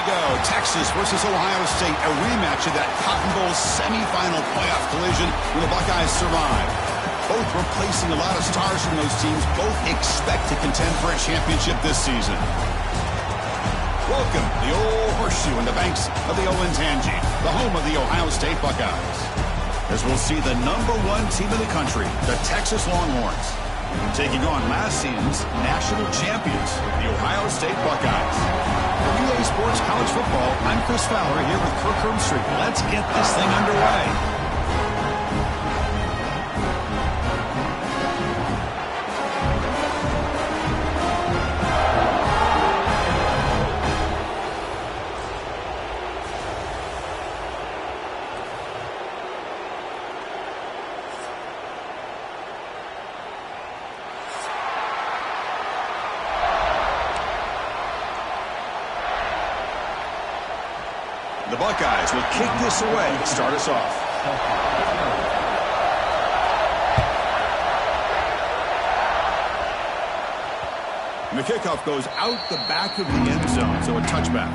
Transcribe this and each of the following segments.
go. Texas versus Ohio State, a rematch of that Cotton Bowl semifinal playoff collision when the Buckeyes survived. Both replacing a lot of stars from those teams. Both expect to contend for a championship this season. Welcome, the old horseshoe on the banks of the Olentangy, the home of the Ohio State Buckeyes. As we'll see the #1 team in the country, the Texas Longhorns, taking on last season's national champions, the Ohio State Buckeyes. For UA Sports College Football, I'm Chris Fowler here with Kirk Herbstreit. Let's get this thing underway. The Buckeyes will kick this away to start us off. And the kickoff goes out the back of the end zone, so a touchback.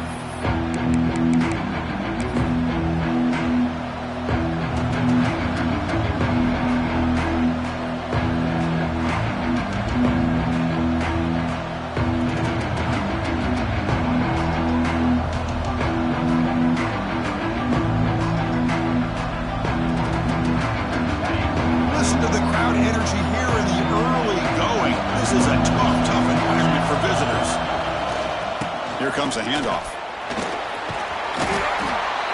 Comes a handoff.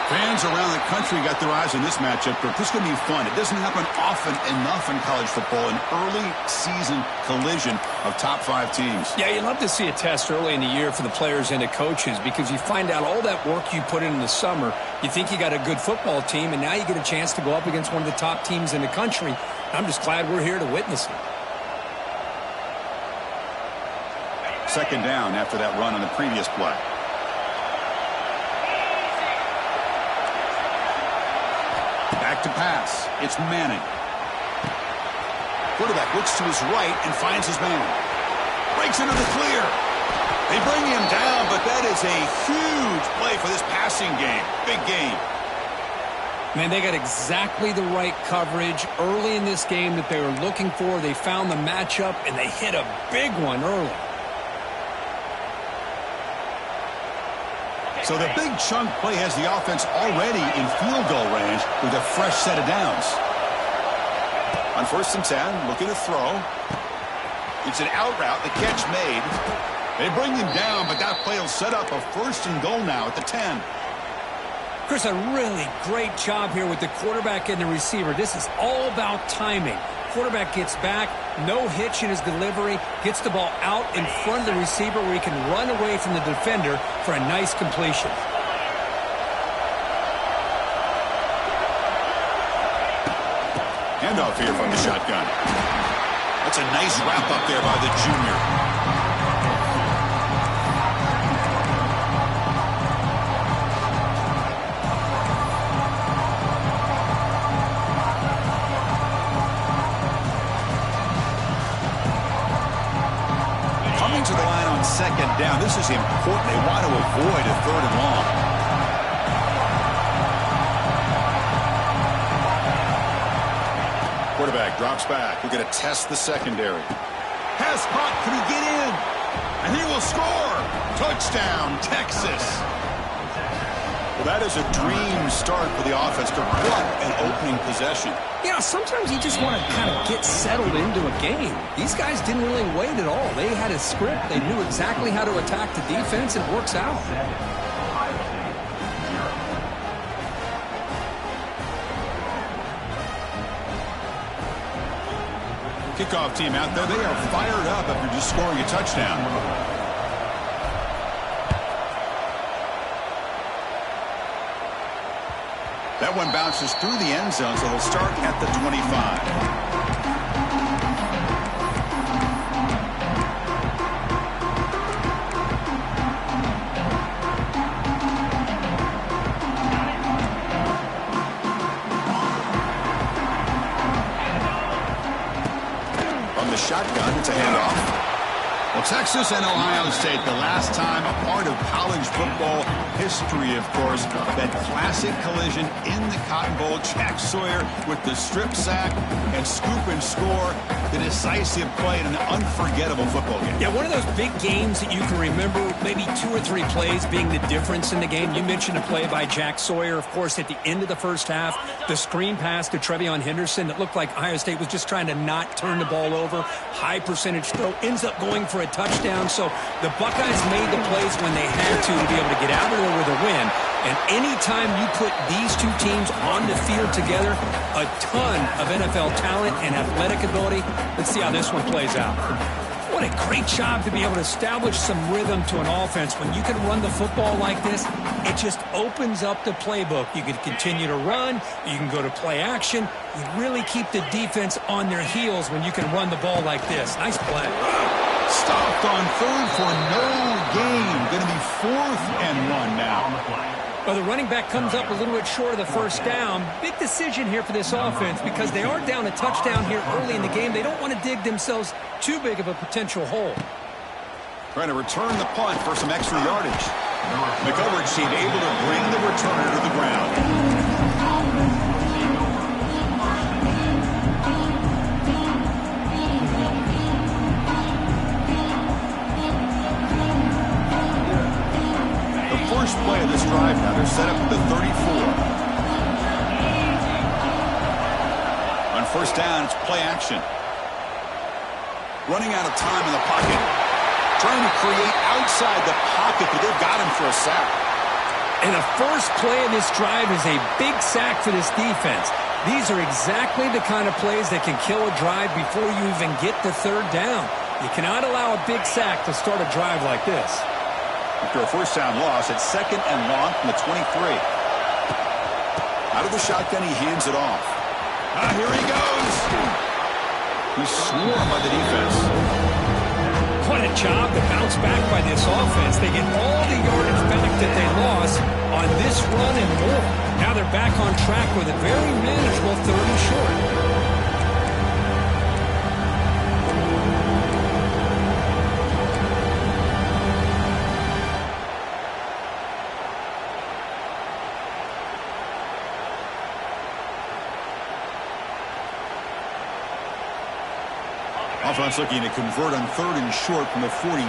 Fans around the country got their eyes on this matchup, but this is going to be fun. It doesn't happen often enough in college football, an early season collision of top 5 teams. Yeah, you love to see a test early in the year for the players and the coaches because you find out all that work you put in the summer. You think you got a good football team, and now you get a chance to go up against one of the top teams in the country. I'm just glad we're here to witness it. Second down after that run on the previous play. Back to pass. It's Manning. Quarterback looks to his right and finds his man. Breaks into the clear. They bring him down, but that is a huge play for this passing game. Big game. Man, they got exactly the right coverage early in this game that they were looking for. They found the matchup, and they hit a big one early. So the big chunk play has the offense already in field goal range with a fresh set of downs. On 1st and 10, looking to throw. It's an out route, the catch made. They bring him down, but that play will set up a 1st and goal now at the 10. Chris, a really great job here with the quarterback and the receiver. This is all about timing. Quarterback gets back, no hitch in his delivery, gets the ball out in front of the receiver where he can run away from the defender for a nice completion. Handoff here from the shotgun. That's a nice wrap up there by the junior. To the line on 2nd down. This is important. They want to avoid a 3rd and long. Quarterback drops back. We're going to test the secondary. Pass caught. Can he get in? And he will score. Touchdown, Texas. Well, that is a dream start for the offense. What an opening possession. You know, sometimes you just want to kind of get settled into a game. These guys didn't really wait at all. They had a script. They knew exactly how to attack the defense, and it works out. Kickoff team out there. They are fired up after just scoring a touchdown. That one bounces through the end zone, so they'll start at the 25. From the shotgun, it's a handoff. Well, Texas and Ohio State, the last time a part of college football history, of course, that classic collision in the Cotton Bowl. Jack Sawyer with the strip sack and scoop and score, the decisive play in an unforgettable football game. Yeah, one of those big games that you can remember, maybe 2 or 3 plays being the difference in the game. You mentioned a play by Jack Sawyer, of course, at the end of the first half, the screen pass to Trevion Henderson that looked like Ohio State was just trying to not turn the ball over. High percentage throw, ends up going for a touchdown. So the Buckeyes made the plays when they had to be able to get out of there with a win. And anytime you put these two teams on the field together, a ton of NFL talent and athletic ability. Let's see how this one plays out. What a great job to be able to establish some rhythm to an offense. When you can run the football like this, it just opens up the playbook. You can continue to run. You can go to play action. You really keep the defense on their heels when you can run the ball like this. Nice play. Stopped on third for no gain. Going to be 4th and 1 now. Well, the running back comes up a little bit short of the first down. Big decision here for this offense because they are down a touchdown here early in the game. They don't want to dig themselves too big of a potential hole. Trying to return the punt for some extra yardage. The coverage team able to bring the returner to the ground. First play of this drive now. They're set up at the 34. On first down, it's play action. Running out of time in the pocket. Trying to create outside the pocket, but they've got him for a sack. And the first play of this drive is a big sack for this defense. These are exactly the kind of plays that can kill a drive before you even get the third down. You cannot allow a big sack to start a drive like this. After a first down loss, it's 2nd and long from the 23. Out of the shotgun, he hands it off. Here he goes. He's swarmed by the defense. What a job to bounce back by this offense. They get all the yardage back that they lost on this run and more. Now they're back on track with a very manageable 3rd and short. Offense looking to convert on 3rd and short from the 42.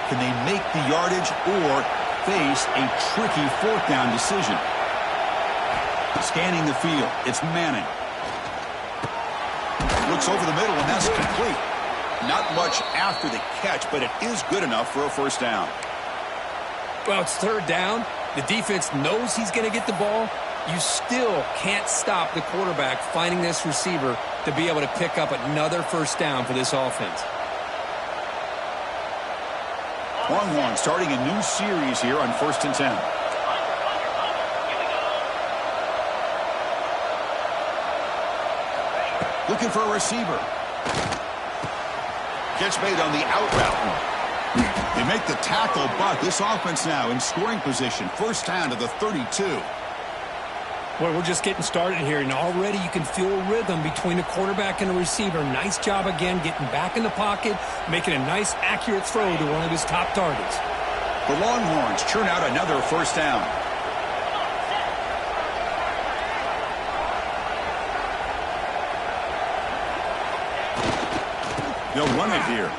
Can they make the yardage or face a tricky 4th down decision? Scanning the field. It's Manning. Looks over the middle, and that's complete. Not much after the catch, but it is good enough for a first down. Well, it's 3rd down. The defense knows he's going to get the ball. You still can't stop the quarterback finding this receiver to be able to pick up another first down for this offense. Longhorn starting a new series here on 1st and 10. Looking for a receiver. Catch made on the out route. They make the tackle, but this offense now in scoring position. First down to the 32. Well, we're just getting started here, and already you can feel a rhythm between the quarterback and the receiver. Nice job again getting back in the pocket, making a nice, accurate throw to one of his top targets. The Longhorns churn out another first down. They'll run it here.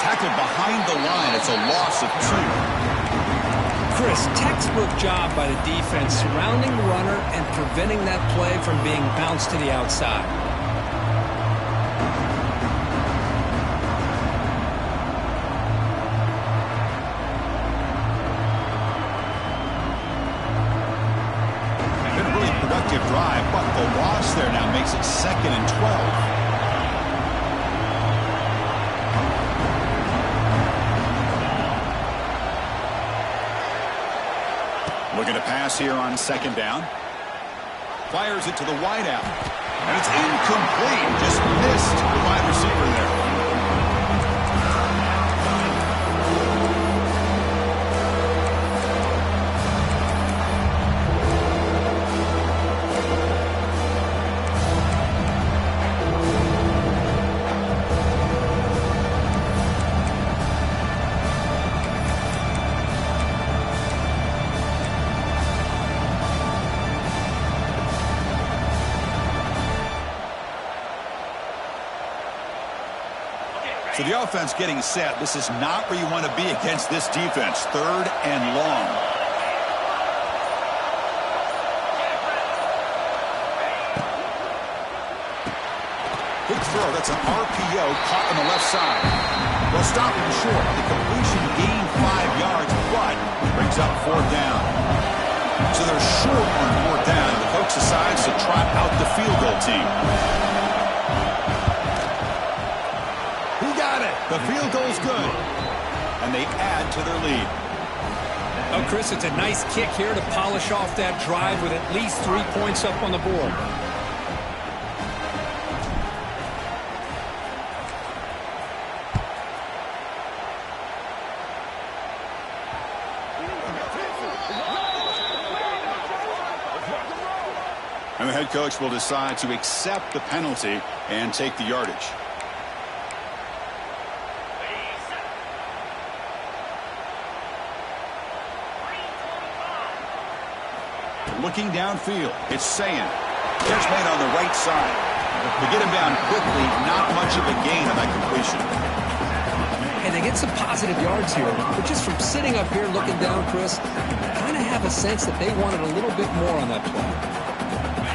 Tackled behind the line. It's a loss of 2. Chris, textbook job by the defense surrounding the runner and preventing that play from being bounced to the outside. Been a really productive drive, but the loss there now makes it 2nd and 12. Looking to pass here on 2nd down. Fires it to the wideout. And it's incomplete. Just missed the wide receiver there. So the offense getting set. This is not where you want to be against this defense. 3rd and long. Big throw. That's an RPO caught on the left side. They'll stop him short. The completion gained 5 yards, but brings up 4th down. So they're short on 4th down, and the coach decides to trot out the field goal team. He got it. The field goal's good. And they add to their lead. Oh, Chris, it's a nice kick here to polish off that drive with at least 3 points up on the board. And the head coach will decide to accept the penalty and take the yardage. Looking downfield, it's Sayin. Catch made on the right side. To get him down quickly, not much of a gain on that completion. And they get some positive yards here, but just from sitting up here looking down, Chris, kind of have a sense that they wanted a little bit more on that play.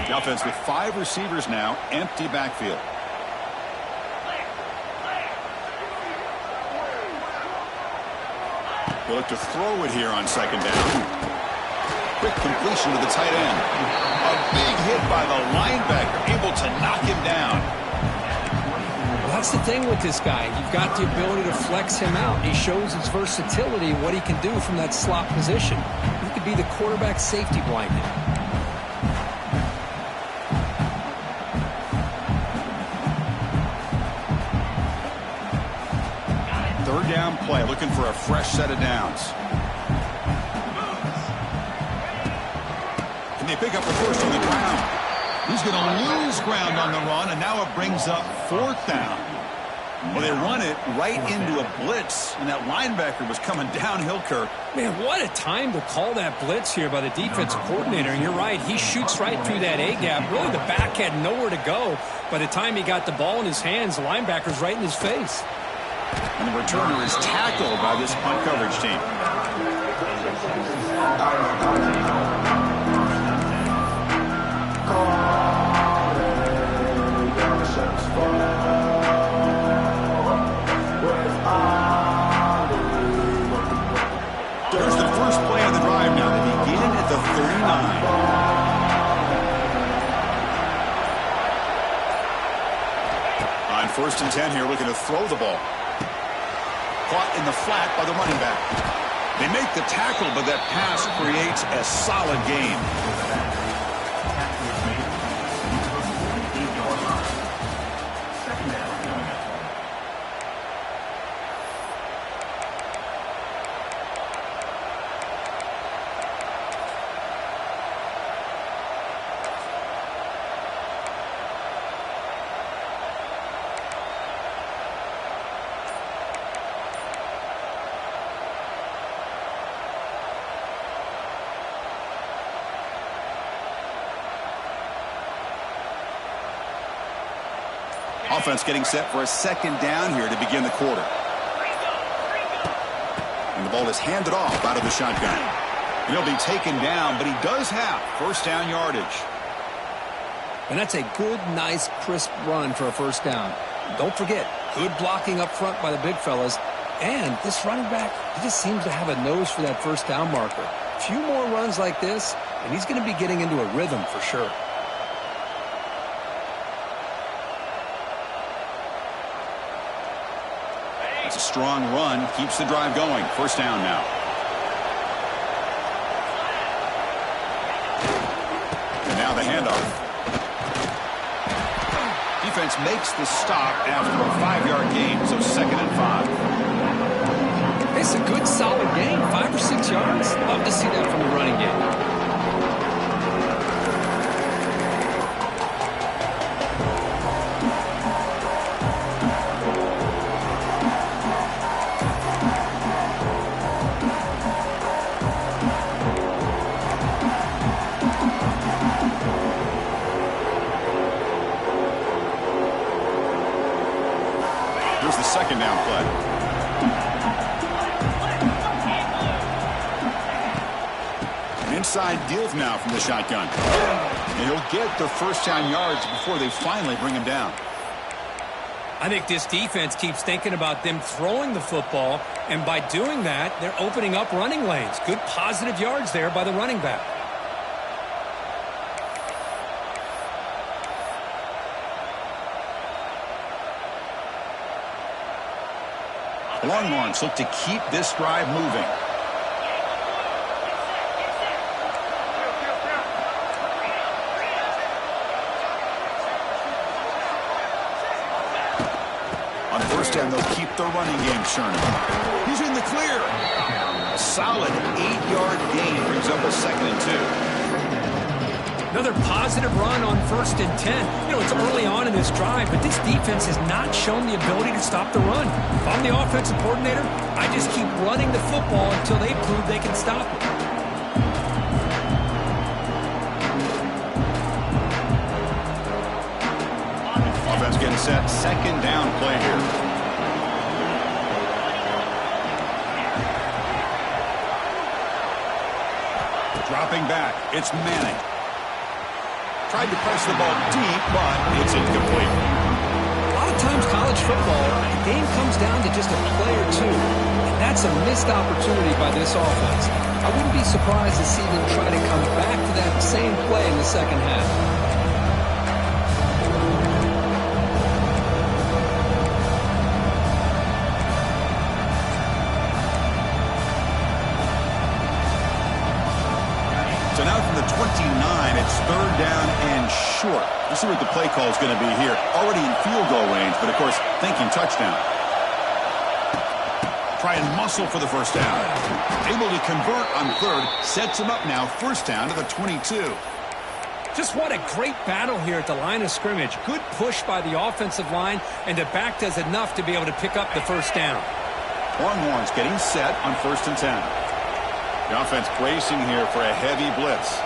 The offense with 5 receivers now, empty backfield. They'll look to throw it here on 2nd down. Quick completion to the tight end. A big hit by the linebacker, able to knock him down. Well, that's the thing with this guy. You've got the ability to flex him out. He shows his versatility and what he can do from that slot position. He could be the quarterback safety blanket. Third down play, looking for a fresh set of downs. And they pick up the first on the ground. He's going to lose ground on the run, and now it brings up 4th down. Well, they run it right into a blitz, and that linebacker was coming downhill, Kirk. Man, what a time to call that blitz here by the defensive coordinator. And you're right, he shoots right through that A-gap. Really, the back had nowhere to go. By the time he got the ball in his hands, the linebacker's right in his face. And the returner is tackled by this punt coverage team. There's the first play of the drive now. They begin at the 39. On 1st and 10 here, looking to throw the ball. Caught in the flat by the running back. They make the tackle, but that pass creates a solid gain. Offense getting set for a 2nd down here to begin the quarter. And the ball is handed off out of the shotgun. He'll be taken down, but he does have 1st down yardage. And that's a good, nice, crisp run for a 1st down. Don't forget, good blocking up front by the big fellas. And this running back, he just seems to have a nose for that 1st down marker. A few more runs like this, and he's going to be getting into a rhythm for sure. That's a strong run, keeps the drive going. 1st down now. And now the handoff. Defense makes the stop after a 5-yard gain, so 2nd and 5. It's a good, solid gain, 5 or 6 yards. Love to see that from the running game. Here's the 2nd down inside deals now from the shotgun. And he'll get the first down yards before they finally bring him down. I think this defense keeps thinking about them throwing the football, and by doing that, they're opening up running lanes. Good positive yards there by the running back. The Longhorns look to keep this drive moving. On first down, they'll keep the running game churning. He's in the clear. A solid 8-yard gain brings up a 2nd and 2. Another positive run on 1st and 10. You know, it's early on in this drive, but this defense has not shown the ability to stop the run. If I'm the offensive coordinator, I just keep running the football until they prove they can stop it. Offense getting set. 2nd down play here. Dropping back. It's Manning. Tried to press the ball deep, but it's incomplete. A lot of times college football, the game comes down to just a play or two. And that's a missed opportunity by this offense. I wouldn't be surprised to see them try to come back to that same play in the second half. So now from the 29, it's 3rd down and short. Let's see what the play call is going to be here. Already in field goal range, but of course, thinking touchdown. Try and muscle for the first down. Able to convert on 3rd. Sets him up now. 1st down to the 22. Just what a great battle here at the line of scrimmage. Good push by the offensive line, and the back does enough to be able to pick up the 1st down. Longhorns getting set on 1st and 10. The offense bracing here for a heavy blitz.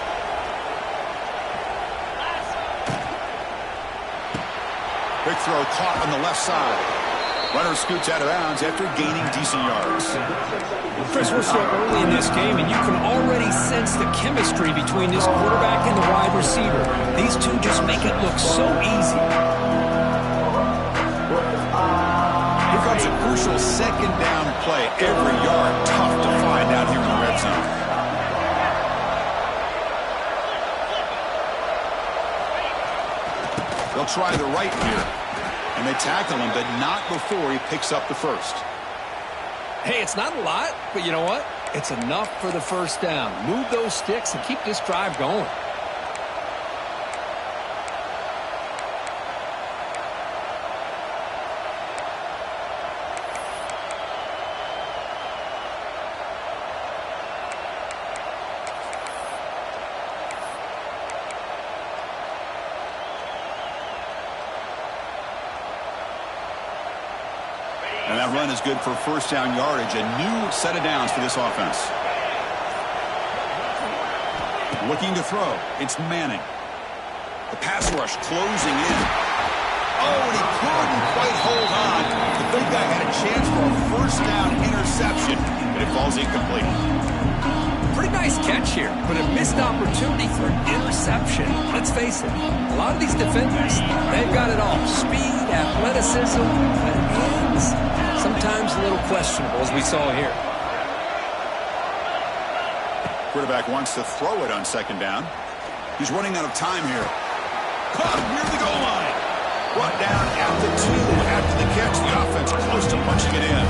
Big throw caught on the left side. Runner scoots out of bounds after gaining decent yards. Chris, we're still early in this game, and you can already sense the chemistry between this quarterback and the wide receiver. These two just make it look so easy. Here comes a crucial 2nd down play. Every yard tough to find out here in the red zone. They'll try the right here. And they tackle him, but not before he picks up the 1st. Hey, it's not a lot, but you know what? It's enough for the 1st down. Move those sticks and keep this drive going. And that run is good for 1st down yardage. A new set of downs for this offense. Looking to throw. It's Manning. The pass rush closing in. Oh, and he couldn't quite hold on. The big guy had a chance for a 1st down interception, but it falls incomplete. Pretty nice catch here, but a missed opportunity for an interception. Let's face it, a lot of these defenders, they've got it all. Speed, athleticism, but hands, sometimes a little questionable, as we saw here. Quarterback wants to throw it on 2nd down. He's running out of time here. Caught near the goal line. Brought down at the 2 after the catch. The offense close to punching it in.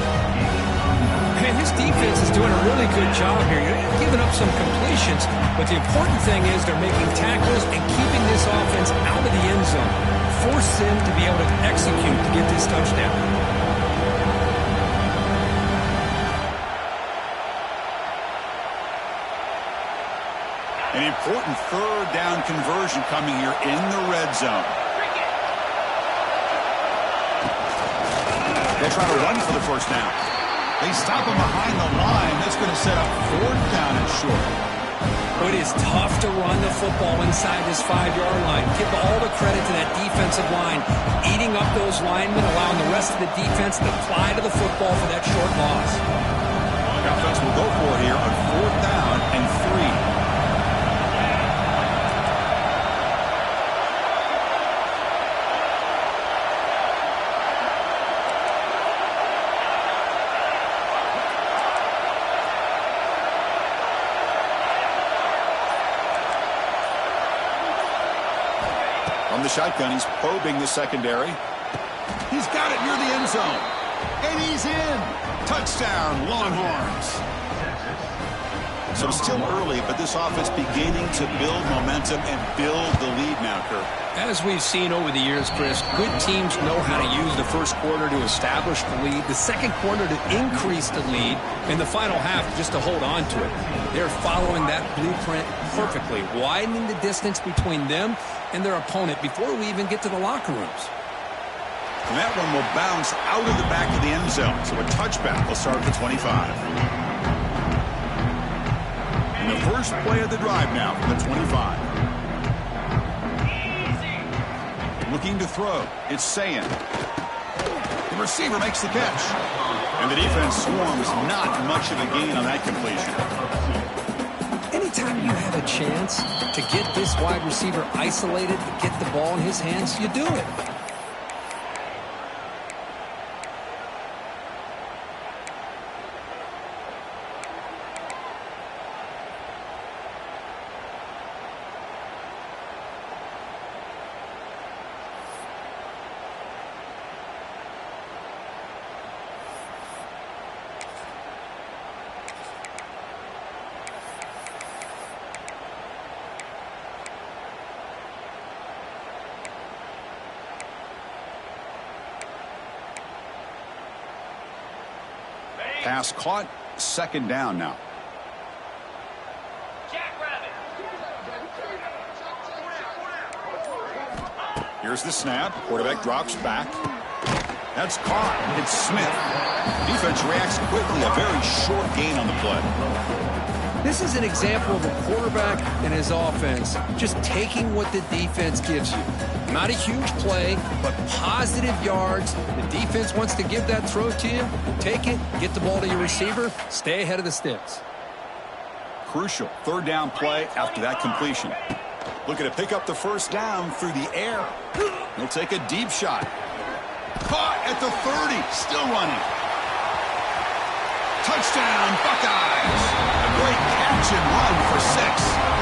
Man, this defense is doing a really good job here. You're giving up some completions, but the important thing is they're making tackles and keeping this offense out of the end zone. Force them to be able to execute to get this touchdown. An important 3rd down conversion coming here in the red zone. They'll try to run for the 1st down. They stop him behind the line. That's going to set up 4th down and short. It is tough to run the football inside this 5-yard line. Give all the credit to that defensive line, eating up those linemen, allowing the rest of the defense to fly to the football for that short loss. The offense will go for it here on 4th down and 3. From the shotgun, he's probing the secondary. He's got it near the end zone. And he's in. Touchdown, Longhorns. So still early, but this offense beginning to build momentum and build the lead now, Kurt. As we've seen over the years, Chris, good teams know how to use the first quarter to establish the lead, the second quarter to increase the lead, and the final half just to hold on to it. They're following that blueprint perfectly, widening the distance between them and their opponent before we even get to the locker rooms. And that one will bounce out of the back of the end zone, so a touchback will start at the 25. And the first play of the drive now from the 25. Looking to throw. It's Sayin. The receiver makes the catch. And the defense swarms. Not much of a gain on that completion. Anytime you have a chance to get this wide receiver isolated, to get the ball in his hands, you do it. Pass caught. Second down now. Here's the snap. Quarterback drops back. That's caught. It's Smith. Defense reacts quickly. A very short gain on the play. This is an example of a quarterback and his offense just taking what the defense gives you. Not a huge play, but positive yards. The defense wants to give that throw to you. Take it, get the ball to your receiver, stay ahead of the sticks. Crucial third down play after that completion. Looking to pick up the first down through the air. He'll take a deep shot. Caught at the 30. Still running. Touchdown, Buckeyes. A great catch and run for 6.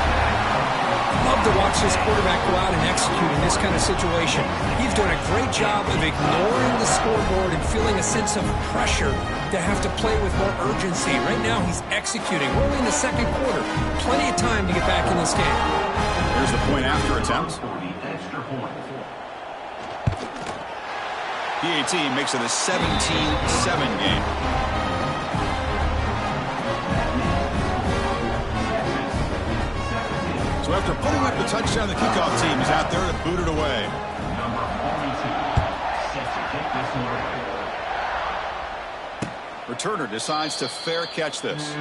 Love to watch this quarterback go out and execute in this kind of situation. He's doing a great job of ignoring the scoreboard and feeling a sense of pressure to have to play with more urgency. Right now, he's executing. We're only in the second quarter. Plenty of time to get back in this game. Here's the point after attempt. PAT makes it a 17-7 game. So after putting up the touchdown, the kickoff team is out there to boot it away. Returner decides to fair catch this.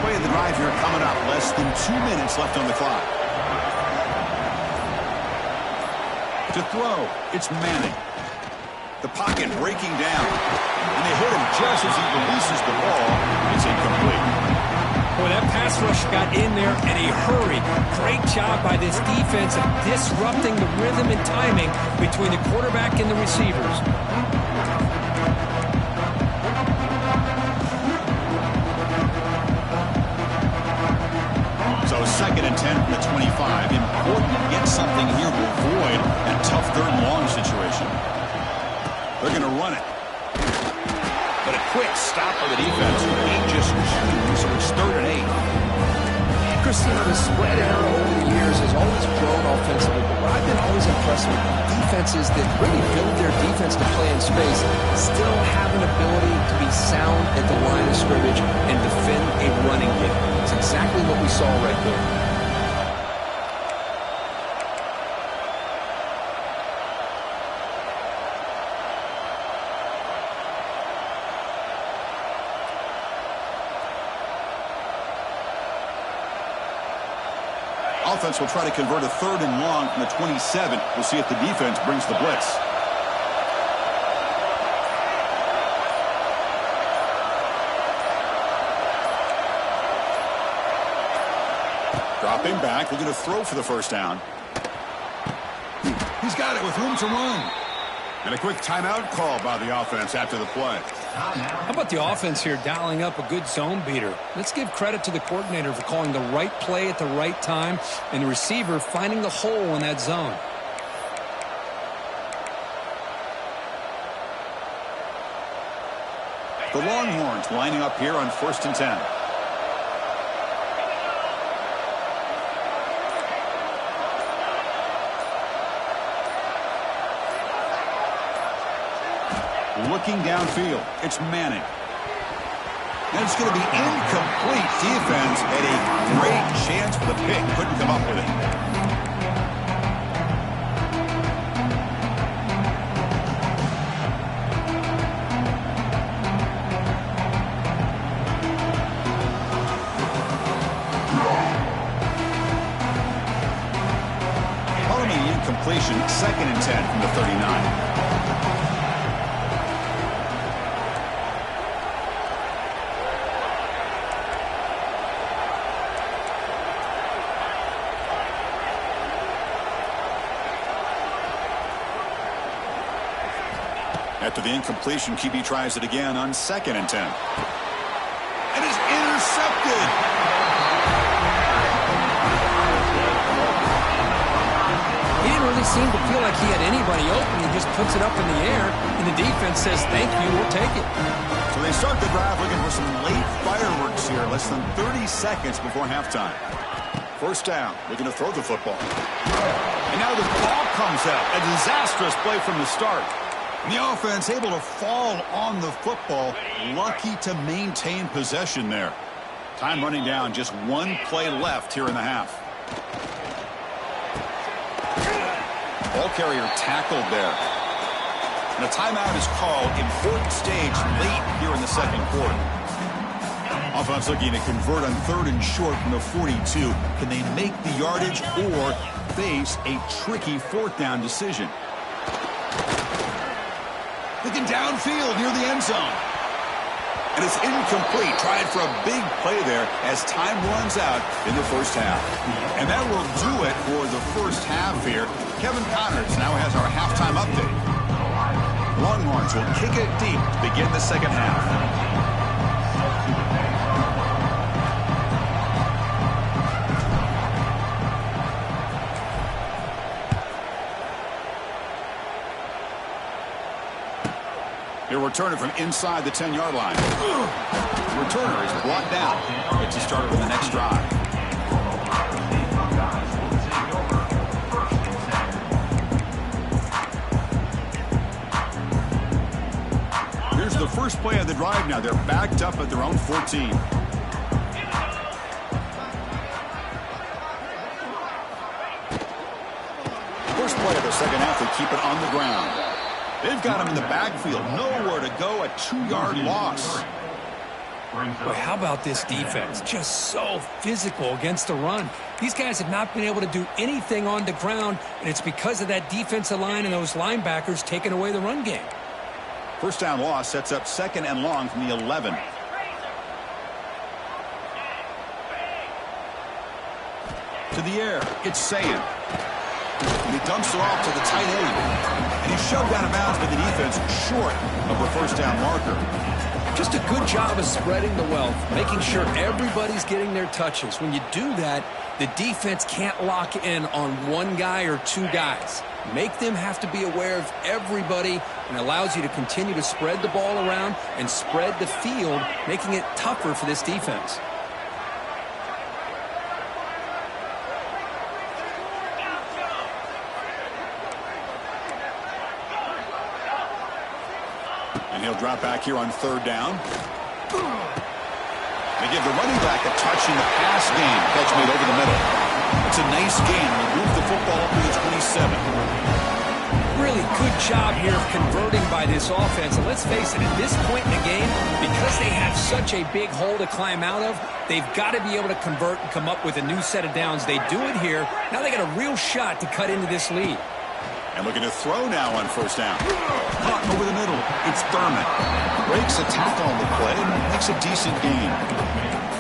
Play of the drive here coming up. Less than 2 minutes left on the clock. To throw, it's Manning. The pocket breaking down. And they hit him just as he releases the ball. It's incomplete. Boy, that pass rush got in there in a hurry. Great job by this defense of disrupting the rhythm and timing between the quarterback and the receivers. So 2nd and 10 from the 25. Important to get something here to avoid that tough third and long situation. They're going to run it. But a quick stop by the defense. He just shoots, so it's 3rd and 8. Chris, the spread error over the years has always grown offensively, but what I've been always impressed with defenses that really build their defense to play in space still have an ability to be sound at the line of scrimmage and defend a running game. It's exactly what we saw right there. Offense will try to convert a 3rd and long from the 27. We'll see if the defense brings the blitz. Dropping back, looking to throw for the first down. He's got it with room to run. And a quick timeout call by the offense after the play. How about the offense here dialing up a good zone beater? Let's give credit to the coordinator for calling the right play at the right time and the receiver finding the hole in that zone. The Longhorns lining up here on 1st and 10. Looking downfield, it's Manning. And it's going to be incomplete. Defense had a great chance for the pick. Couldn't come up with it. Following the incompletion, 2nd and 10 from the 39. After the incompletion, QB tries it again on 2nd and 10. And is intercepted. He didn't really seem to feel like he had anybody open. He just puts it up in the air, and the defense says, thank you, we'll take it. So they start the drive looking for some late fireworks here, less than 30 seconds before halftime. First down, looking to throw the football. And now the ball comes out. A disastrous play from the start. And the offense able to fall on the football. Lucky to maintain possession there. Time running down, just one play left here in the half. Ball carrier tackled there. And a timeout is called. Important stage late here in the second quarter. Offense looking to convert on 3rd and short from the 42. Can they make the yardage or face a tricky 4th down decision? Looking downfield near the end zone. And it's incomplete. Tried for a big play there as time runs out in the first half. And that will do it for the first half here. Kevin Connors now has our halftime update. Longhorns will kick it deep to begin the second half. He'll return it from inside the 10-yard line. The returner is brought down. Gets you started with the next drive. Here's the first play of the drive now. They're backed up at their own 14. First play of the second half, they keep it on the ground. They've got him in the backfield. Nowhere to go. A 2-yard loss. Boy, how about this defense? Just so physical against the run. These guys have not been able to do anything on the ground, and it's because of that defensive line and those linebackers taking away the run game. First down loss sets up 2nd and long from the 11. To the air. It's Sand. And he dumps it off to the tight end. And he's shoved out of bounds by the defense short of the first down marker. Just a good job of spreading the wealth, making sure everybody's getting their touches. When you do that, the defense can't lock in on one guy or two guys. Make them have to be aware of everybody, and allows you to continue to spread the ball around and spread the field, making it tougher for this defense. And he'll drop back here on 3rd down. They give the running back a touch in the pass game. Catch made over the middle. It's a nice gain. They move the football up to the 27. Really good job here of converting by this offense. And let's face it, at this point in the game, because they have such a big hole to climb out of, they've got to be able to convert and come up with a new set of downs. They do it here. Now they got a real shot to cut into this lead. And looking to throw now on 1st down. Caught over the middle. It's Thurman. Breaks a tackle on the play and makes a decent gain.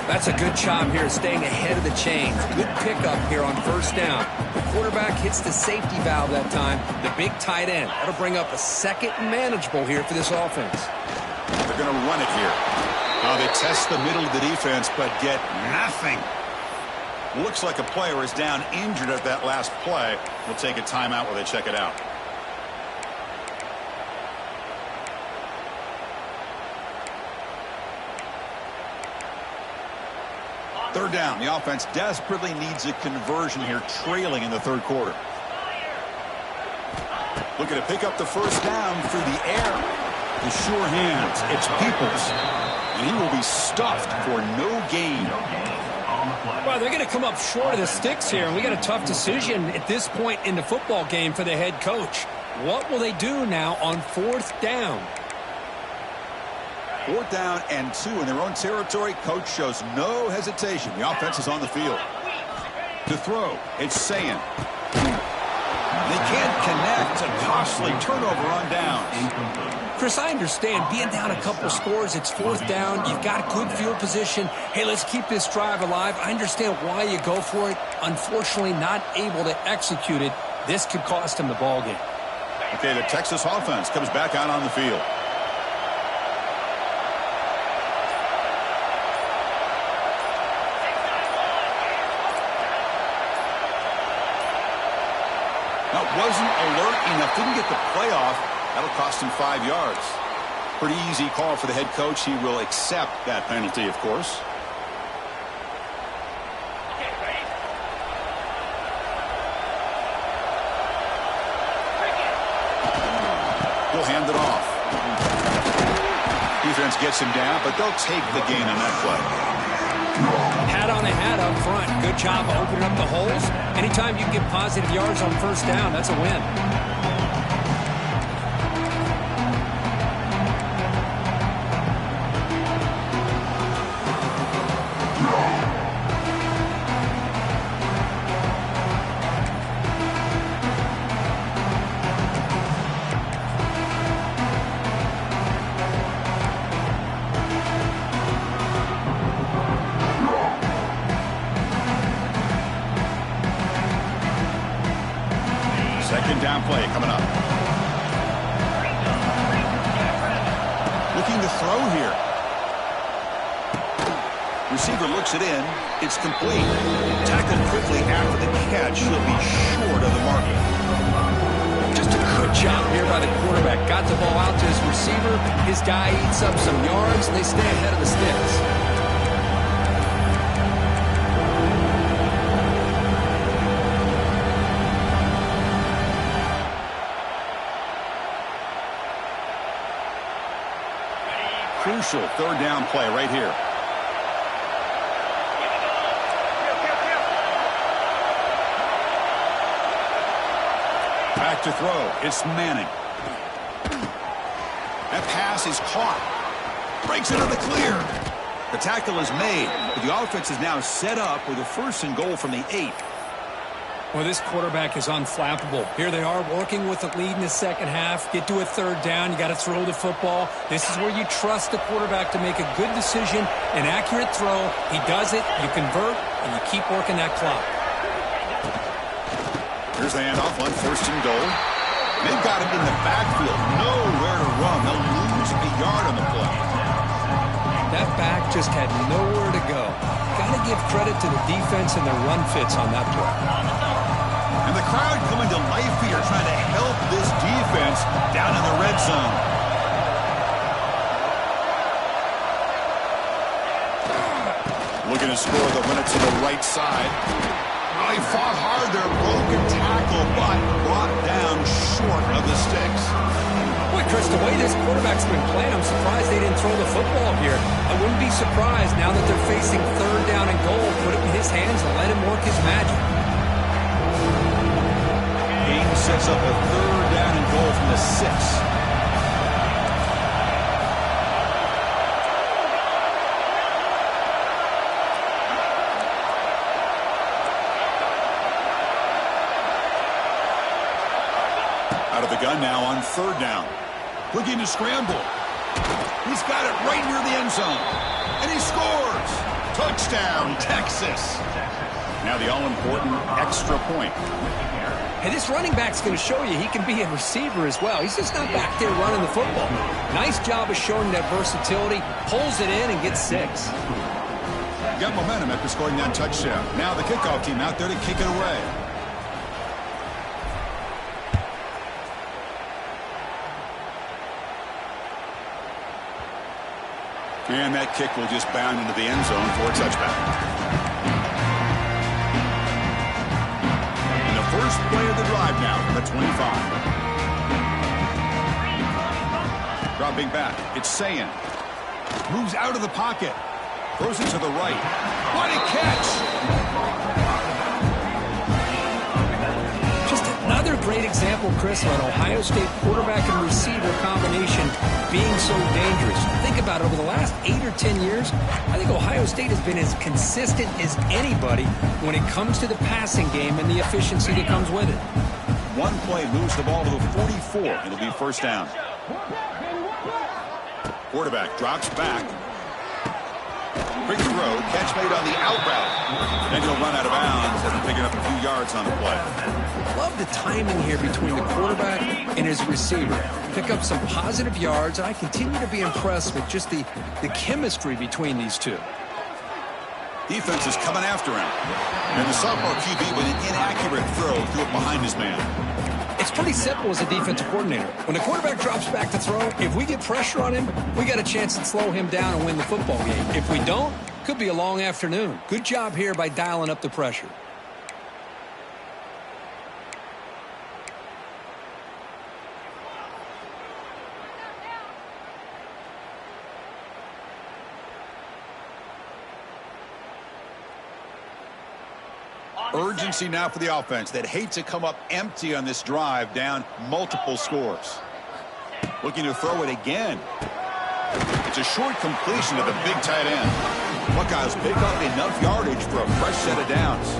That's a good job here, staying ahead of the chains. Good pickup here on first down. The quarterback hits the safety valve that time, the big tight end. That'll bring up a second and manageable here for this offense. They're going to run it here. They test the middle of the defense, but get nothing. Looks like a player is down injured at that last play. We'll take a timeout while they check it out. Third down. The offense desperately needs a conversion here, trailing in the third quarter. Looking to pick up the first down through the air. The sure hands. It's Peoples. And he will be stuffed for no gain. Well, they're going to come up short of the sticks here, and we got a tough decision at this point in the football game for the head coach. What will they do now on fourth down? Fourth down and 2 in their own territory. Coach shows no hesitation. The offense is on the field. To throw, it's Sayin. They can't connect. A costly turnover on downs. Chris, I understand being down a couple scores, it's fourth down, you've got good field position. Hey, let's keep this drive alive. I understand why you go for it. Unfortunately, not able to execute it. This could cost him the ball game. Okay, the Texas offense comes back out on the field. That wasn't alert enough. Didn't get the playoff. That'll cost him 5 yards. Pretty easy call for the head coach. He will accept that penalty, of course. He'll hand it off. Defense gets him down, but they'll take the gain on that play. Hat on a hat up front. Good job opening up the holes. Anytime you can get positive yards on first down, that's a win. Second down play coming up. Looking to throw here. Receiver looks it in. It's complete. Tackled quickly after the catch. He'll be short of the mark. Just a good job here by the quarterback. Got the ball out to his receiver. His guy eats up some yards, and they stay ahead of the sticks. Crucial third down play right here. Back to throw. It's Manning. That pass is caught. Breaks it on the clear. The tackle is made, but the offense is now set up with a first and goal from the 8. Well, this quarterback is unflappable. Here they are working with the lead in the second half. Get to a third down. You got to throw the football. This is where you trust the quarterback to make a good decision, an accurate throw. He does it, you convert, and you keep working that clock. Here's the handoff on first and goal. They've got him in the backfield. Nowhere to run. They'll lose a yard on the play. That back just had nowhere to go. Got to give credit to the defense and their run fits on that play. And the crowd coming to life here, trying to help this defense down in the red zone. Looking to score the win it to the right side. Well, he fought hard there, broken tackle, but brought down short of the sticks. Boy, Chris, the way this quarterback's been playing, I'm surprised they didn't throw the football here. I wouldn't be surprised now that they're facing third down and goal. Put it in his hands and let him work his magic. Game sets up a third down and goal from the 6. Out of the gun now on third down. Looking to scramble. He's got it right near the end zone. And he scores. Touchdown, Texas. Now the all-important extra point. Hey, this running back's going to show you he can be a receiver as well. He's just not back there running the football. Nice job of showing that versatility. Pulls it in and gets 6. Got momentum after scoring that touchdown. Now the kickoff team out there to kick it away. And that kick will just bound into the end zone for a touchback. First play of the drive now from the 25. Dropping back, it's Sayin. Moves out of the pocket. Throws it to the right. What a catch! Just another great example, Chris, of an Ohio State quarterback and receiver combination being so dangerous. Think about it, over the last 8 or 10 years, I think Ohio State has been as consistent as anybody when it comes to the passing game and the efficiency that comes with it. One play moves the ball to the 44. It'll be first down. Quarterback drops back. Quick throw, catch made on the out route. And he'll run out of bounds after picking up a few yards on the play. Love the timing here between the quarterback and his receiver. Pick up some positive yards, and I continue to be impressed with just the chemistry between these two. Defense is coming after him. And the sophomore QB with an inaccurate throw threw it behind his man. It's pretty simple as a defensive coordinator. When the quarterback drops back to throw, if we get pressure on him, we got a chance to slow him down and win the football game. If we don't, could be a long afternoon. Good job here by dialing up the pressure. Urgency now for the offense that hates to come up empty on this drive, down multiple scores. Looking to throw it again. It's a short completion to the big tight end. Buckeyes pick up enough yardage for a fresh set of downs.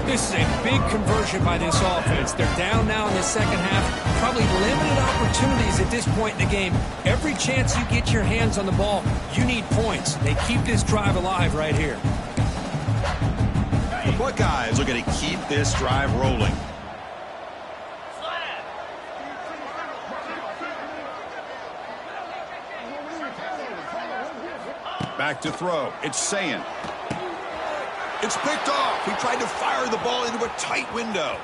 This is a big conversion by this offense. They're down now in the second half. Probably limited opportunities at this point in the game. Every chance you get your hands on the ball, you need points. They keep this drive alive right here. The Buckeyes are going to keep this drive rolling. Back to throw. It's Sayin. It's picked off. He tried to fire the ball into a tight window.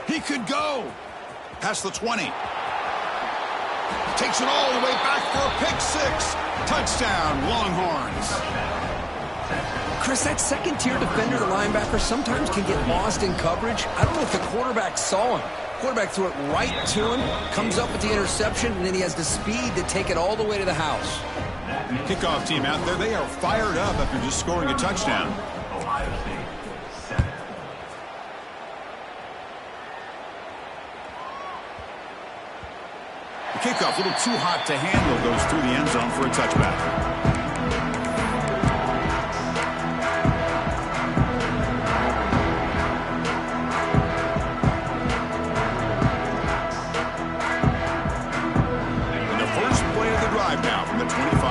He could go. Past the 20. Takes it all the way back for a pick 6. Touchdown, Longhorns. Chris, that second-tier defender, the linebacker, sometimes can get lost in coverage. I don't know if the quarterback saw him. Quarterback threw it right to him, comes up with the interception, and then he has the speed to take it all the way to the house. Kickoff team out there, they are fired up after just scoring a touchdown. The kickoff, a little too hot to handle, goes through the end zone for a touchback. Now from the 25.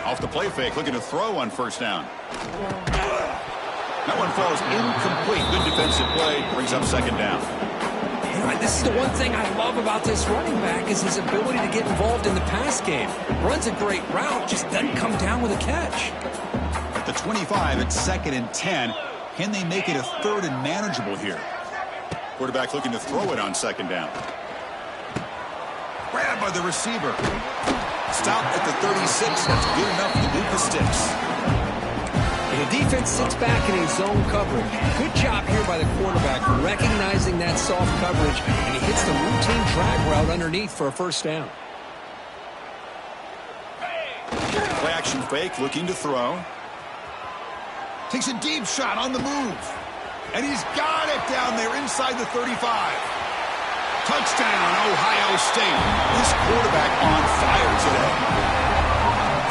Off the play fake, looking to throw on first down. That one falls incomplete. Good defensive play, brings up second down. This is the one thing I love about this running back is his ability to get involved in the pass game. Runs a great route, just doesn't come down with a catch. At the 25, it's 2nd and 10. Can they make it a 3rd and manageable here? Quarterback looking to throw it on second down. Grabbed by the receiver. Stop at the 36. That's good enough to move the sticks. And the defense sits back in a zone coverage. Good job here by the quarterback recognizing that soft coverage, and he hits the routine drag route underneath for a first down. Play action fake, looking to throw. Takes a deep shot on the move. And he's got it down there inside the 35. Touchdown, Ohio State. This quarterback on fire today.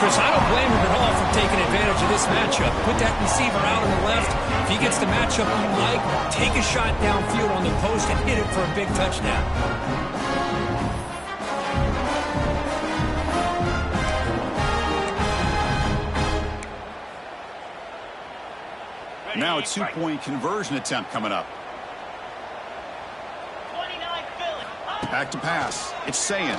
Chris, I don't blame him at all for taking advantage of this matchup. Put that receiver out on the left. If he gets the matchup you like, take a shot downfield on the post and hit it for a big touchdown. Now a two-point conversion attempt coming up. Back to pass. It's Sayin.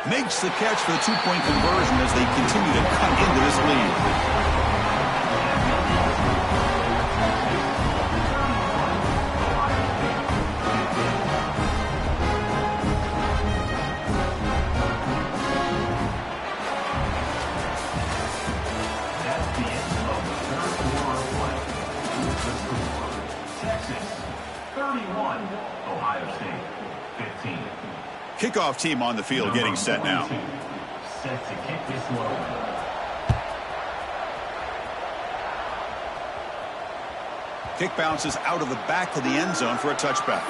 Makes the catch for the two-point conversion as they continue to cut into this lead. Kickoff team on the field getting set now. Set to kick this one. Kick bounces out of the back of the end zone for a touchback.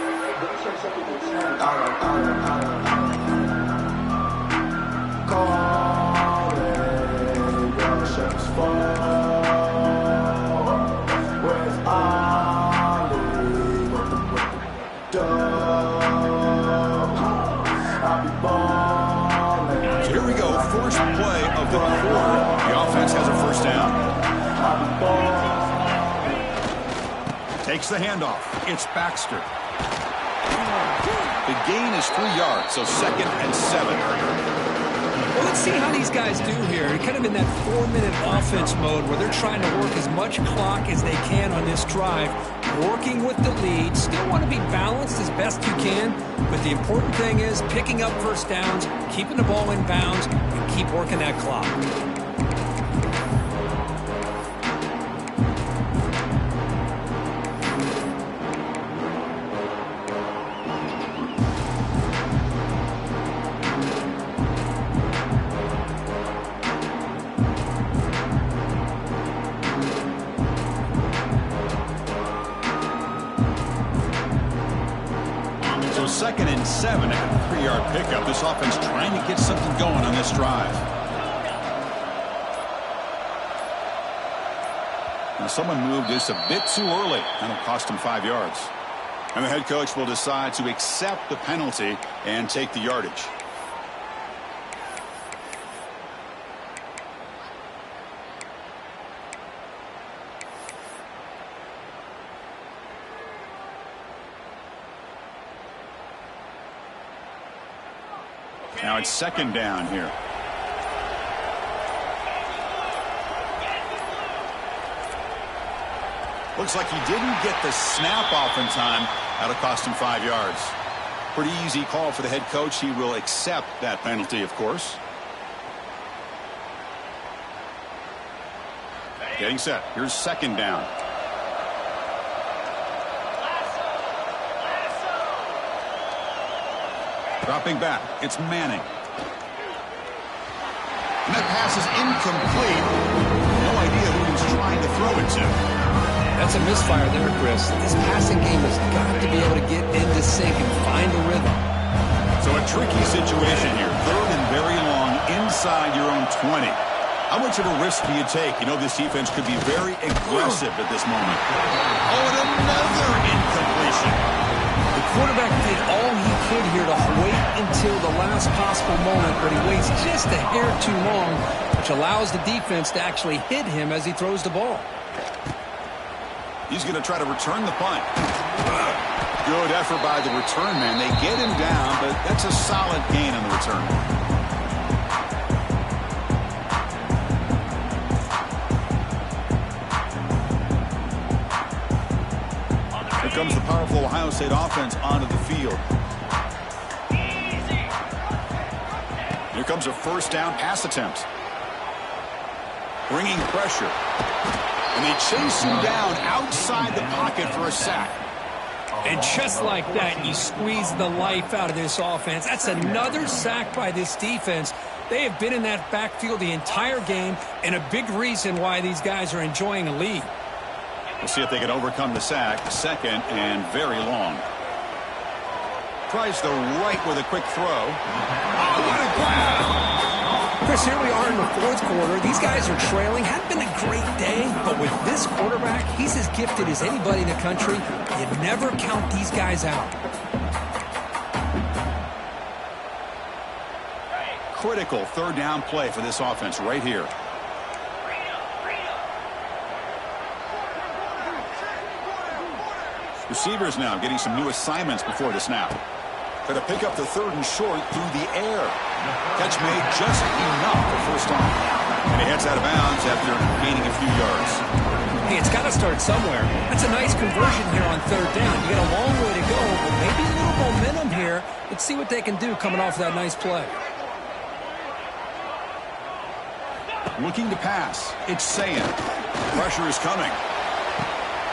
Play of the quarter. The offense has a first down. Takes the handoff. It's Baxter. The gain is 3 yards, so 2nd and 7. Well, let's see how these guys do here. They're kind of in that 4-minute offense mode where they're trying to work as much clock as they can on this drive, working with the lead. Still want to be balanced as best you can, but the important thing is picking up first downs, keeping the ball in bounds, and keep working that clock. So 2nd and 7 after a 3-yard pickup. This offense trying to get something going on this drive. Now someone moved this a bit too early. That'll cost him 5 yards. And the head coach will decide to accept the penalty and take the yardage. Now it's 2nd down here. Looks like he didn't get the snap off in time. That'll cost him 5 yards. Pretty easy call for the head coach. He will accept that penalty, of course. Getting set. Here's 2nd down. Dropping back. It's Manning. And that pass is incomplete. No idea who he was trying to throw it to. That's a misfire there, Chris. This passing game has got to be able to get into sync and find a rhythm. So a tricky situation here. 3rd and very long inside your own 20. How much of a risk do you take? You know this defense could be very aggressive at this moment. Oh, and another incompletion. The quarterback did all he could here to wait until the last possible moment, but he waits just a hair too long, which allows the defense to actually hit him as he throws the ball. He's going to try to return the punt. Good effort by the return man. They get him down, but that's a solid gain on the return. Here comes the powerful Ohio State offense onto the field. Here comes a first down pass attempt. Bringing pressure. And they chase him down outside the pocket for a sack. And just like that, you squeeze the life out of this offense. That's another sack by this defense. They have been in that backfield the entire game, and a big reason why these guys are enjoying a lead. We'll see if they can overcome the sack. 2nd and very long. Tries the right with a quick throw. Oh, what a grab! Chris, here we are in the 4th quarter. These guys are trailing. Hadn't been a great day, but with this quarterback, he's as gifted as anybody in the country. You never count these guys out. Critical 3rd down play for this offense right here. Receivers now getting some new assignments before the snap. Try to pick up the 3rd and short through the air. Catch made just enough for first down. And he heads out of bounds after gaining a few yards. Hey, it's got to start somewhere. That's a nice conversion here on 3rd down. You got a long way to go, but maybe a little momentum here. Let's see what they can do coming off that nice play. Looking to pass. It's Sayan. Pressure is coming.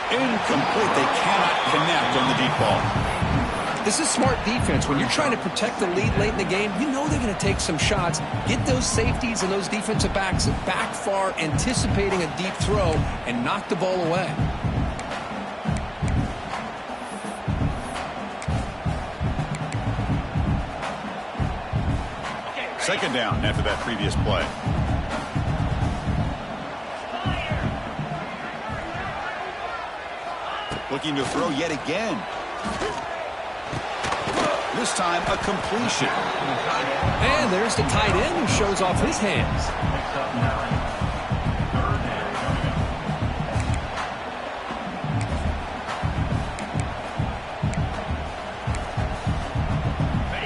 Incomplete. They cannot connect on the deep ball. This is smart defense. When you're trying to protect the lead late in the game, you know they're going to take some shots. Get those safeties and those defensive backs back far, anticipating a deep throw, and knock the ball away. Second down after that previous play. Looking to throw yet again. This time a completion. And there's the tight end who shows off his hands.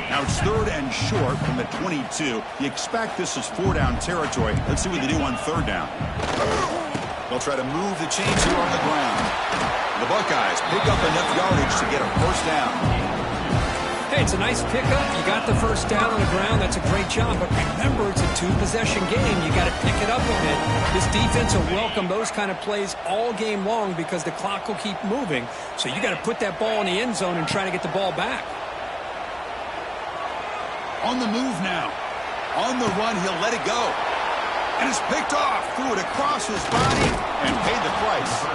Now it's 3rd and short from the 22. You expect this is 4-down territory. Let's see what they do on 3rd down. They'll try to move the chains here on the ground. The Buckeyes pick up enough yardage to get a first down. Hey, it's a nice pickup. You got the first down on the ground. That's a great job. But remember, it's a 2-possession game. You got to pick it up a bit. This defense will welcome those kind of plays all game long because the clock will keep moving. So you got to put that ball in the end zone and try to get the ball back. On the move now. On the run, he'll let it go. And it's picked off. Threw it across his body and paid the price.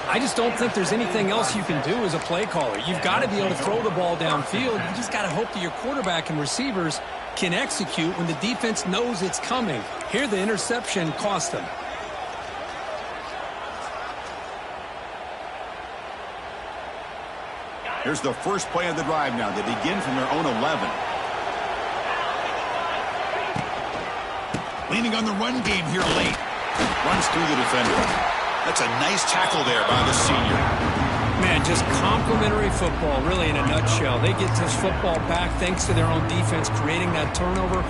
I just don't think there's anything else you can do as a play caller. You've got to be able to throw the ball downfield. You just got to hope that your quarterback and receivers can execute when the defense knows it's coming. Here, the interception cost them. Here's the first play of the drive now. They begin from their own 11. Leaning on the run game here late. Runs through the defender. That's a nice tackle there by the senior. Man, just complimentary football, really, in a nutshell. They get this football back thanks to their own defense, creating that turnover,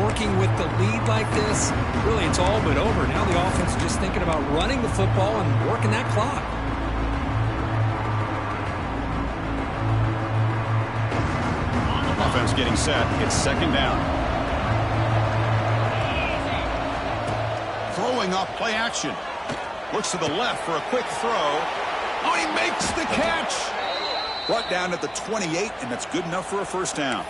working with the lead like this. Really, it's all but over. Now the offense is just thinking about running the football and working that clock. Offense getting set. It's 2nd down. Throwing off play action. Looks to the left for a quick throw. Oh, he makes the catch. Brought down at the 28, and that's good enough for a first down.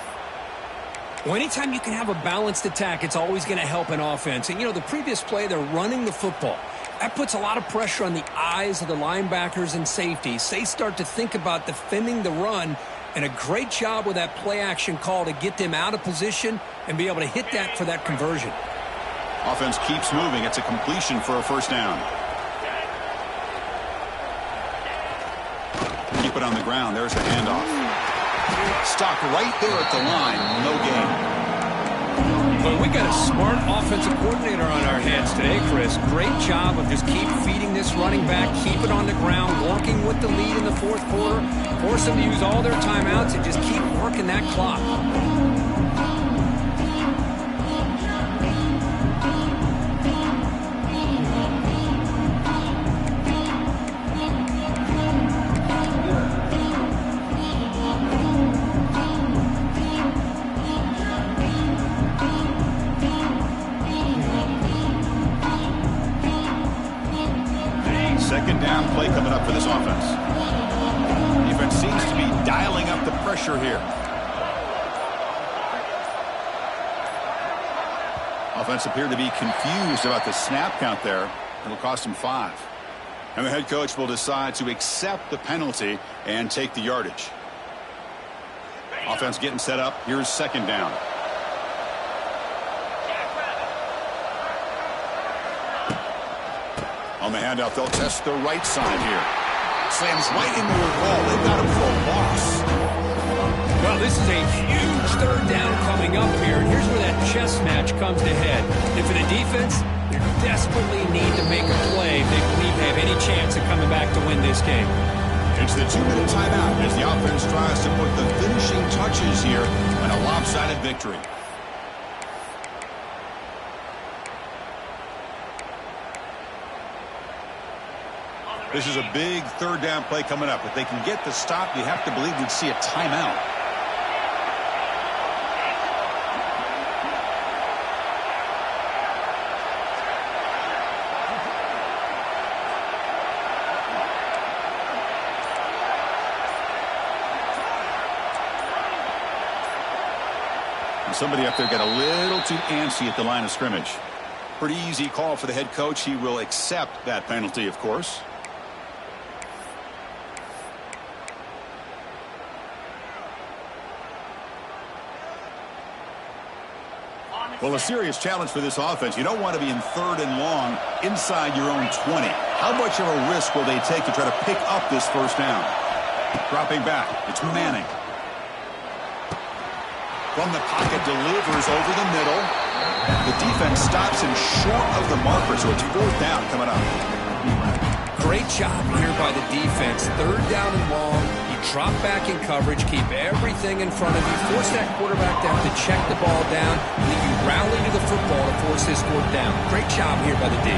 Well, anytime you can have a balanced attack, it's always going to help an offense. And, you know, the previous play, they're running the football. That puts a lot of pressure on the eyes of the linebackers and safeties. They start to think about defending the run, and a great job with that play action call to get them out of position and be able to hit that for that conversion. Offense keeps moving. It's a completion for a first down. Keep it on the ground. There's the handoff. Stop right there at the line. No gain. Well, we got a smart offensive coordinator on our hands today, Chris. Great job of just keep feeding this running back, keep it on the ground, working with the lead in the 4th quarter, force them to use all their timeouts and just keep working that clock. Second down play coming up for this offense. Defense seems to be dialing up the pressure here. Offense appeared to be confused about the snap count there. It'll cost him 5. And the head coach will decide to accept the penalty and take the yardage. Offense getting set up. Here's second down. On the handout, they'll test the right side here. Slams right into a wall. They've got him for a loss. Well, this is a huge 3rd down coming up here. And here's where that chess match comes to head. And for the defense, they desperately need to make a play if they believe they have any chance of coming back to win this game. It's the a 2-minute timeout as the offense tries to put the finishing touches here on a lopsided victory. This is a big third down play coming up. If they can get the stop, you have to believe we'd see a timeout. Somebody up there got a little too antsy at the line of scrimmage. Pretty easy call for the head coach. He will accept that penalty, of course. Well, a serious challenge for this offense. You don't want to be in 3rd and long inside your own 20. How much of a risk will they take to try to pick up this first down? Dropping back. It's Manning. From the pocket, delivers over the middle. The defense stops him short of the marker, so it's 4th down coming up. Great job here by the defense. 3rd down and long. You drop back in coverage, keep everything in front of you, force that quarterback to have to check the ball down, and then you rally to the football to force this 4th down. Great job here by the D.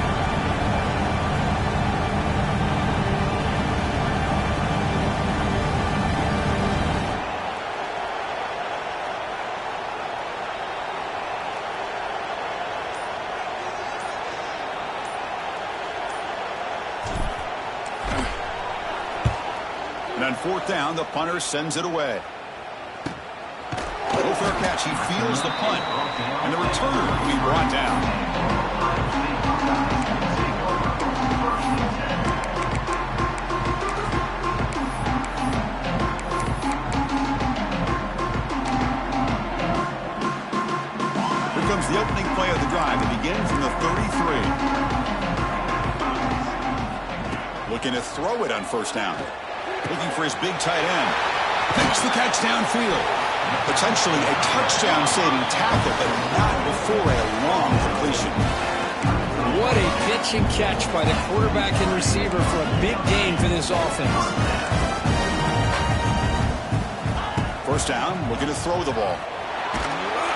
And on 4th down, the punter sends it away. No fair catch. He feels the punt. And the returner will be brought down. Here comes the opening play of the drive. It begins from the 33. Looking to throw it on 1st down. Looking for his big tight end. Makes the catch downfield. Potentially a touchdown-saving tackle, but not before a long completion. What a pitch and catch by the quarterback and receiver for a big gain for this offense. 1st down, looking to throw the ball.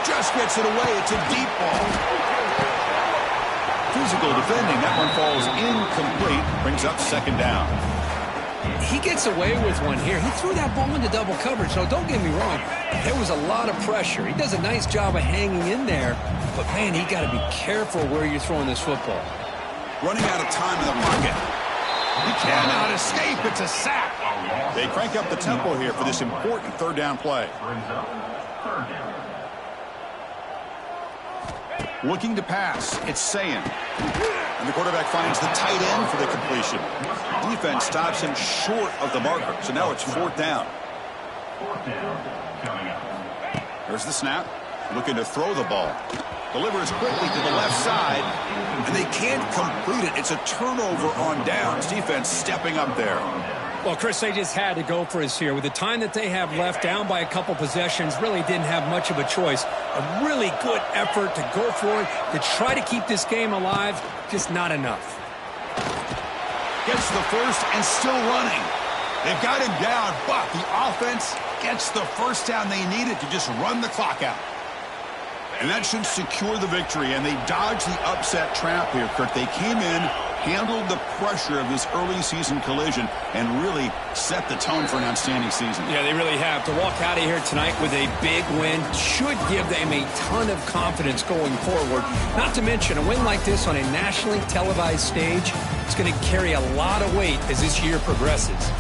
Just gets it away. It's a deep ball. Physical defending. That one falls incomplete. Brings up 2nd down. He gets away with one here. He threw that ball into double coverage, so don't get me wrong. There was a lot of pressure. He does a nice job of hanging in there, but, man, he got to be careful where you're throwing this football. Running out of time in the pocket. He cannot escape. It's a sack. They crank up the tempo here for this important 3rd down play. Looking to pass. It's Sayin. And the quarterback finds the tight end for the completion. Defense stops him short of the marker. So now it's 4th down. There's the snap. Looking to throw the ball. Delivers quickly to the left side. And they can't complete it. It's a turnover on downs. Defense stepping up there. Well, Chris, they just had to go for us here. With the time that they have left, down by a couple possessions, really didn't have much of a choice. A really good effort to go for it, to try to keep this game alive, just not enough. Gets the first and still running. They've got him down, but the offense gets the first down they needed to just run the clock out. And that should secure the victory, and they dodged the upset trap here, Kirk. They came in, handled the pressure of this early season collision, and really set the tone for an outstanding season. Yeah, they really have. To walk out of here tonight with a big win should give them a ton of confidence going forward. Not to mention, a win like this on a nationally televised stage, it's going to carry a lot of weight as this year progresses.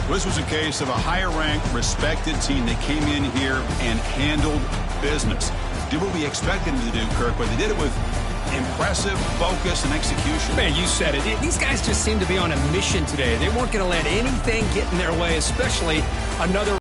This was a case of a higher-ranked, respected team that came in here and handled business. Did what we expected them to do, Kirk, but they did it with impressive focus and execution. Man, you said it. These guys just seem to be on a mission today. They weren't going to let anything get in their way, especially another